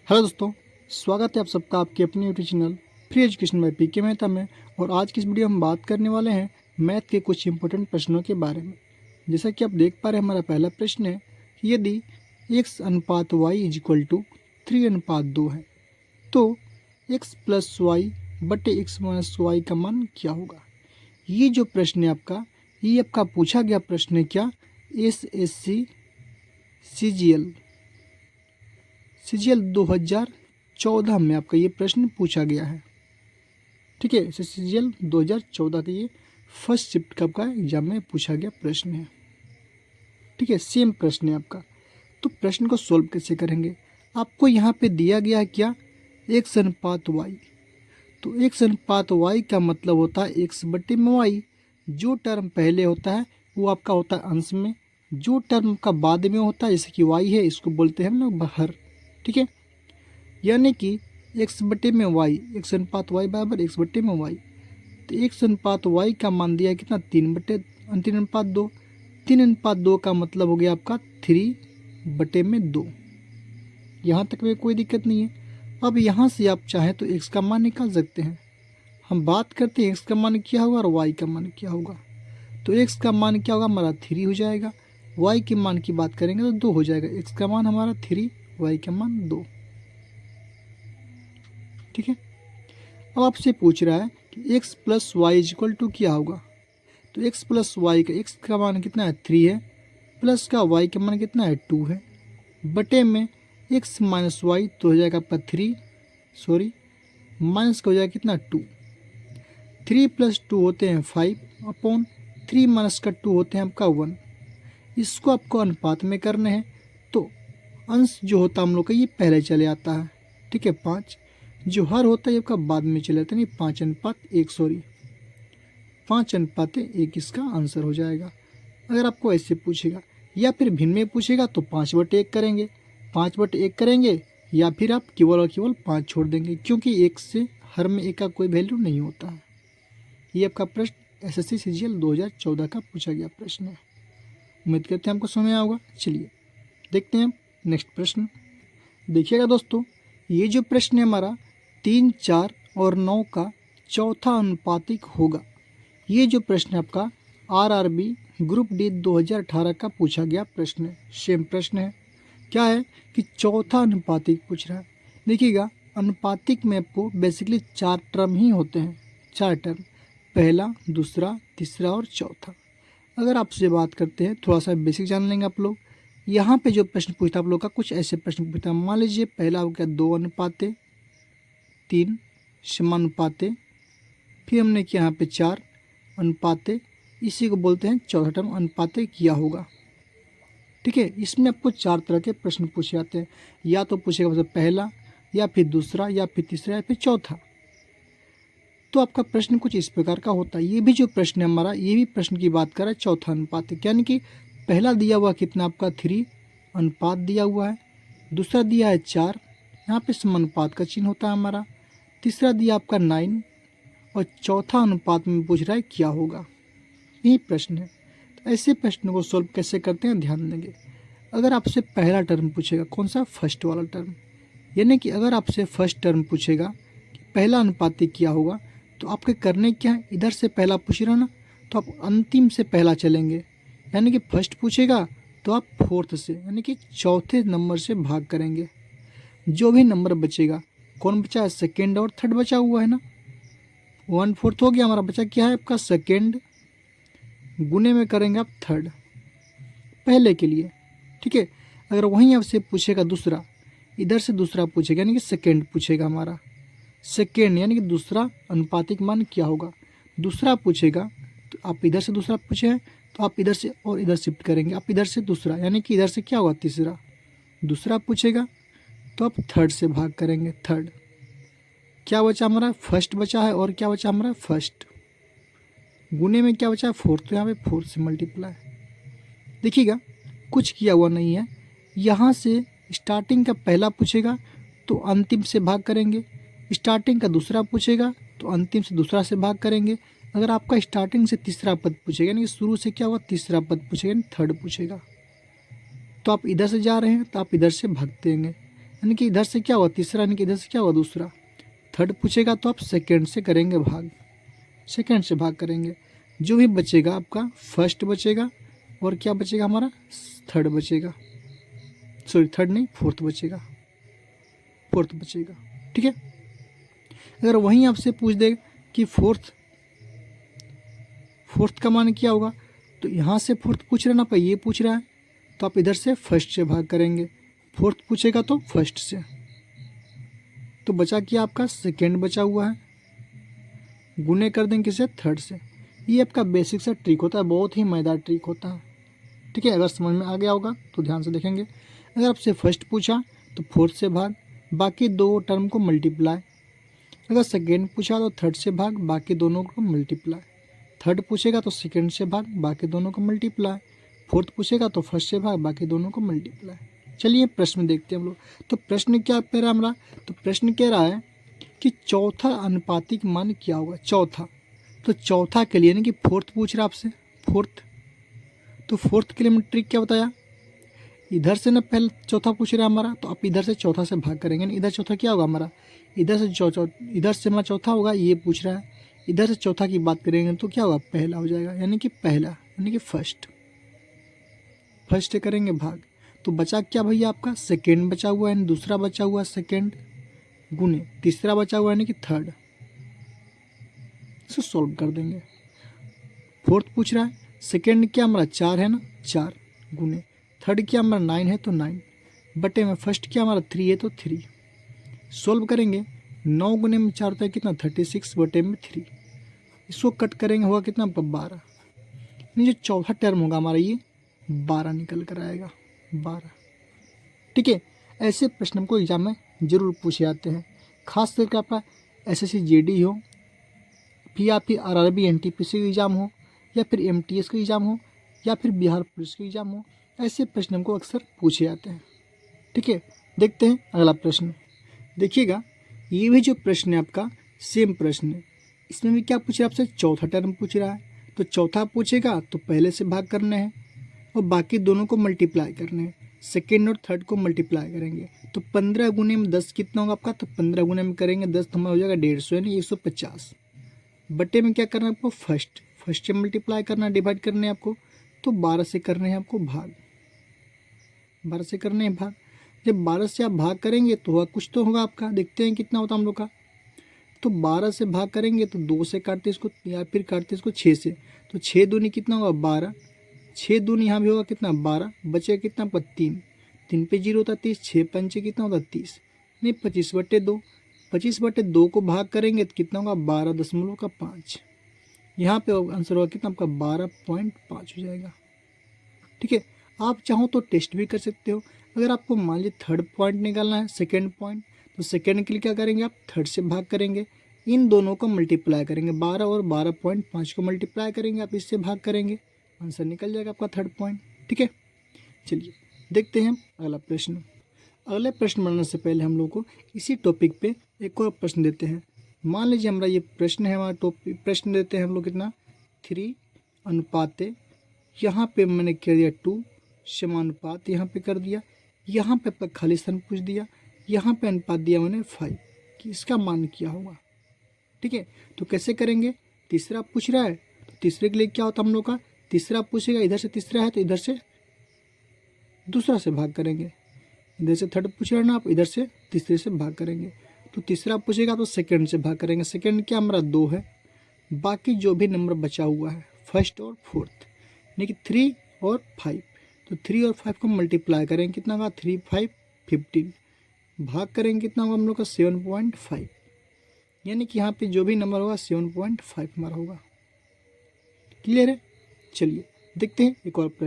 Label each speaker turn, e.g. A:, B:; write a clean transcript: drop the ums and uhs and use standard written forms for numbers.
A: Hello दोस्तों, स्वागत है आप सबका आपके अपने YouTube channel free education by PK Mehta में। और आज की इस वीडियो में हम बात करने वाले हैं मैथ के कुछ इंपॉर्टेंट प्रश्नों के बारे में। जैसा कि आप देख पा रहे हैं, हमारा पहला प्रश्न है कि यदि x अनुपात y इज इक्वल टू 3 अनुपात 2 है तो x प्लस वाई बटे x माइनस वाई का मान क्या होगा। ये जो प्रश्न है ये आपका पूछा गया प्रश्न है क्या, SSC CGL 2014 में आपका ये प्रश्न पूछा गया है। ठीक है, CGL 2014 का ये फर्स्ट शिफ्ट का आपका एग्जाम में पूछा गया प्रश्न है। ठीक है, सेम प्रश्न है आपका। तो प्रश्न को सॉल्व कैसे करेंगे, आपको यहाँ पे दिया गया है क्या, x अनुपात y। तो x अनुपात y का मतलब होता है x बटे में y। जो टर्म पहले होता है वो आपका होता है अंश में, जो टर्म का बाद में होता है जैसे कि y है, इसको बोलते हैं हम लोग बाहर। ठीक है, यानी कि x बटे में y, x अनुपात y बराबर x बटे में y। तो x अनुपात y का मान दिया है कितना, 3 अनुपात 2। 3 अनुपात 2 का मतलब हो गया आपका 3 बटे में 2। यहाँ तक में कोई दिक्कत नहीं है। अब यहाँ से आप चाहें तो x का मान निकाल सकते हैं। हम बात करते हैं x का मान क्या होगा और y का मान क्या होगा। तो x का मान क्या होगा, हमारा 3 हो जाएगा। y के मान की बात करेंगे तो 2 हो जाएगा। x का मान हमारा 3, y का मान 2। ठीक है, अब आपसे पूछ रहा है कि x plus y is equal to क्या होगा। तो x प्लस वाई का x का मान कितना है, 3 है, प्लस का y का मान कितना है, 2 है, बटे में x माइनस वाई तो हो जाएगा आपका 3, माइनस का हो जाएगा कितना 2। 3 प्लस 2 होते हैं 5 अपॉन 3 माइनस का 2 होते हैं आपका 1। इसको आपको अनुपात में करने हैं तो अंश जो होता है हम लोग का ये पहले चले आता है। ठीक है, 5 जो हर होता है आपका बाद में चले जाता है, नहीं 5 अनुपात 1, 5 अनुपात 1 इसका आंसर हो जाएगा। अगर आपको ऐसे पूछेगा या फिर भिन्न में पूछेगा तो 5/1 करेंगे, 5/1 करेंगे, या फिर आप केवल और केवल 5 छोड़ देंगे, क्योंकि 1 से हर में 1 का कोई वैल्यू नहीं होता है। ये आपका प्रश्न SSC CGL 2014 का पूछा गया प्रश्न है। उम्मीद करते हैं आपको समझ आया होगा। चलिए देखते हैं नेक्स्ट प्रश्न। देखिएगा दोस्तों, ये जो प्रश्न है हमारा 3, 4 और 9 का चौथा अनुपातिक होगा। ये जो प्रश्न है आपका RRB ग्रुप डी 2018 का पूछा गया प्रश्न है। सेम प्रश्न है, क्या है कि चौथा अनुपातिक पूछ रहा है। देखिएगा, अनुपातिक में आपको बेसिकली 4 टर्म ही होते हैं, 4 टर्म, पहला, दूसरा, तीसरा और चौथा। अगर आपसे बात करते हैं, थोड़ा सा बेसिक जान लेंगे आप लोग। यहाँ पे जो प्रश्न पूछता है आप लोग का, कुछ ऐसे प्रश्न पूछता है। मान लीजिए पहला हो गया 2 अनुपात 3 समानुपाते, फिर हमने किया यहाँ पे 4 अनुपाते, इसी को बोलते हैं चौथा टर्म अनुपाते किया होगा। ठीक है, इसमें आपको 4 तरह के प्रश्न पूछे जाते हैं। या तो पूछेगा मतलब पहला, या फिर दूसरा, या फिर तीसरा, या फिर चौथा। तो आपका प्रश्न कुछ इस प्रकार का होता है। ये भी जो प्रश्न है हमारा, ये भी प्रश्न की बात कर रहा है चौथा अनुपात, यानी कि पहला दिया हुआ कितना आपका 3 अनुपात दिया हुआ है, दूसरा दिया है 4, यहाँ पे समानुपात का चिन्ह होता है हमारा, तीसरा दिया आपका 9 और चौथा अनुपात में पूछ रहा है क्या होगा। यही प्रश्न है। तो ऐसे प्रश्नों को सॉल्व कैसे करते हैं ध्यान देंगे। अगर आपसे पहला टर्म पूछेगा, कौन सा, फर्स्ट वाला टर्म, यानी कि अगर आपसे फर्स्ट टर्म पूछेगा कि पहला अनुपातिक क्या होगा, तो आपके करने क्या है, इधर से पहला पूछ रहा ना, तो आप अंतिम से पहला चलेंगे। यानी कि फर्स्ट पूछेगा तो आप फोर्थ से, यानी कि चौथे नंबर से भाग करेंगे। जो भी नंबर बचेगा, कौन बचा है, सेकेंड और थर्ड बचा हुआ है ना, 1/4 हो गया हमारा, बचा क्या है आपका सेकेंड, गुने में करेंगे आप थर्ड पहले के लिए। ठीक है, अगर वहीं आपसे पूछेगा दूसरा, इधर से दूसरा पूछेगा, यानी कि सेकेंड पूछेगा हमारा, सेकेंड यानी कि दूसरा अनुपातिक मान क्या होगा। दूसरा पूछेगा तो आप इधर से दूसरा पूछे हैं तो आप इधर से और इधर शिफ्ट करेंगे, आप इधर से दूसरा, यानी कि इधर से क्या होगा, तीसरा। दूसरा पूछेगा तो आप थर्ड से भाग करेंगे, थर्ड। क्या बचा हमारा, फर्स्ट बचा है, और क्या बचा हमारा, फर्स्ट, गुने में क्या बचा है, फोर्थ, तो यहाँ पे फोर्थ से मल्टीप्लाई। देखिएगा, कुछ किया हुआ नहीं है। यहाँ से स्टार्टिंग का पहला पूछेगा तो अंतिम से भाग करेंगे, स्टार्टिंग का दूसरा पूछेगा तो अंतिम से दूसरा से भाग करेंगे। अगर आपका स्टार्टिंग से तीसरा पद पूछेगा, यानी शुरू से क्या होगा, तीसरा पद पूछेगा, यानी थर्ड पूछेगा, तो आप इधर से जा रहे हैं तो आप इधर से भागते हैं। यानी कि इधर से क्या हुआ तीसरा, यानी कि इधर से क्या हुआ दूसरा। थर्ड पूछेगा तो आप सेकेंड से करेंगे भाग, सेकेंड से भाग करेंगे। जो भी बचेगा आपका फर्स्ट बचेगा और क्या बचेगा हमारा थर्ड बचेगा, सॉरी थर्ड नहीं फोर्थ बचेगा, फोर्थ बचेगा। ठीक है, अगर वहीं आपसे पूछ दे कि फोर्थ का मान क्या होगा, तो यहाँ से फोर्थ पूछ रहा ना, पर ये पूछ रहा है तो आप इधर से फर्स्ट से भाग करेंगे। फोर्थ पूछेगा तो फर्स्ट से, तो बचा क्या आपका सेकेंड बचा हुआ है, गुने कर देंगे किसे थर्ड से। ये आपका बेसिक सा ट्रिक होता है, बहुत ही मज़ेदार ट्रिक होता है। ठीक है, अगर समझ में आ गया होगा तो ध्यान से देखेंगे। अगर आपसे फर्स्ट पूछा तो फोर्थ से भाग, बाकी दो टर्म को मल्टीप्लाई। अगर सेकेंड पूछा तो थर्ड से भाग, बाकी दोनों को मल्टीप्लाई। थर्ड पूछेगा तो सेकेंड से भाग, बाकी दोनों को मल्टीप्लाई। फोर्थ पूछेगा तो फर्स्ट से भाग, बाकी दोनों को मल्टीप्लाई। चलिए प्रश्न देखते हैं हम लोग। तो प्रश्न क्या कह रहा है हमारा, तो प्रश्न कह रहा है कि चौथा अनुपातिक मान क्या होगा। चौथा, तो चौथा के लिए यानी कि फोर्थ पूछ रहा है आपसे, फोर्थ। तो फोर्थ के लिए मैंने ट्रिक क्या बताया, इधर से ना पहले चौथा पूछ रहा है हमारा, तो आप इधर से चौथा से भाग करेंगे। इधर चौथा क्या होगा हमारा, इधर से इधर से हमारा चौथा होगा, ये पूछ रहा है। इधर से चौथा की बात करेंगे तो क्या होगा पहला हो जाएगा, यानी कि पहला यानी कि फर्स्ट, फर्स्ट से करेंगे भाग। तो बचा क्या भैया आपका सेकेंड बचा हुआ है, यानी दूसरा बचा हुआ है सेकेंड, गुने तीसरा बचा हुआ है यानी कि थर्ड। इसे सॉल्व कर देंगे। फोर्थ पूछ रहा है, सेकेंड क्या हमारा चार है ना, चार गुने थर्ड क्या हमारा 9 है तो 9 बटे में फर्स्ट क्या हमारा 3 है तो 3। सॉल्व करेंगे, 9 गुने में 4 होता है कितना 36 बटे में 3। इसको कट करेंगे होगा कितना आपका 12। यानी जो चौथा टर्म होगा हमारा ये 12 निकल कर आएगा, 12। ठीक है, ऐसे प्रश्न हमको एग्जाम में जरूर पूछे जाते हैं, खास करके आपका SSC JD हो, फिर या फिर RRB NTPC का एग्ज़ाम हो, या फिर MTS का एग्ज़ाम हो, या फिर बिहार पुलिस का एग्ज़ाम हो। ऐसे प्रश्न हमको अक्सर पूछे जाते हैं। ठीक है, देखते हैं अगला प्रश्न। देखिएगा, ये भी जो प्रश्न है आपका सेम प्रश्न है। इसमें भी क्या पूछ रहा है आपसे, चौथा टर्म पूछ रहा है। तो चौथा पूछेगा तो पहले से भाग करना है और बाकी दोनों को मल्टीप्लाई करने हैं। सेकेंड और थर्ड को मल्टीप्लाई करेंगे तो 15 गुने में 10 कितना होगा आपका, तो 15 गुने में करेंगे 10 तो हमारा हो जाएगा 150 यानी 150। बटे में क्या करना है आपको, फर्स्ट से मल्टीप्लाई करना, डिवाइड करने हैं आपको, तो 12 से करने हैं आपको भाग, 12 से करने हैं भाग। जब 12 से आप भाग करेंगे तो होगा कुछ तो होगा आपका, देखते हैं कितना होता है हम लोग का। तो 12 से भाग करेंगे तो 2 से काटते इसको, या फिर काटते इसको 6 से, तो 6 दूनी कितना होगा 12, 6 दूनी यहाँ भी होगा कितना 12, बचेगा कितना आपका 3, 3 पे 0 होता है 30, 6 पंचे कितना होता है 30, नहीं 25 बटे 2, 25 बटे 2 को भाग करेंगे तो कितना होगा 12.5। यहाँ पे आंसर होगा कितना आपका 12.5 हो जाएगा। ठीक है, आप चाहो तो टेस्ट भी कर सकते हो। अगर आपको मान लीजिए थर्ड पॉइंट निकालना है, सेकेंड पॉइंट, तो सेकेंड के लिए क्या करेंगे आप थर्ड से भाग करेंगे, इन दोनों को मल्टीप्लाई करेंगे, 12 और 12.5 को मल्टीप्लाई करेंगे, आप इससे भाग करेंगे, आंसर निकल जाएगा आपका थर्ड पॉइंट। ठीक है, चलिए देखते हैं अगला प्रश्न। अगले प्रश्न बनाने से पहले हम लोग को इसी टॉपिक पे एक और प्रश्न देते हैं। मान लीजिए हमारा ये प्रश्न है, हमारा टॉपिक प्रश्न देते हैं हम लोग कितना 3 अनुपाते, यहाँ पे मैंने कह दिया 2 समानुपात, यहाँ पे कर दिया, यहाँ पे आपका खाली स्थान पूछ दिया, यहाँ पे अनुपात दिया मैंने 5 कि इसका मान क्या होगा। ठीक है, तो कैसे करेंगे, तीसरा पूछ रहा है तो तीसरे के लिए क्या होता है हम लोग का, तीसरा पूछेगा, इधर से तीसरा है तो इधर से दूसरा से भाग करेंगे, इधर से थर्ड पूछ रहा है ना आप, इधर से तीसरे से भाग करेंगे। तो तीसरा पूछेगा तो सेकंड से भाग करेंगे, सेकंड क्या हमारा 2 है, बाकी जो भी नंबर बचा हुआ है फर्स्ट और फोर्थ यानी कि 3 और 5, तो 3 और 5 को मल्टीप्लाई करेंगे, कितना होगा 3 5 15, भाग करेंगे कितना होगा हम लोग का 7.5, यानी कि यहाँ पे जो भी नंबर होगा 7.5 हमारा होगा। क्लियर है, चलिए देखते हैं एक और प्रश्न।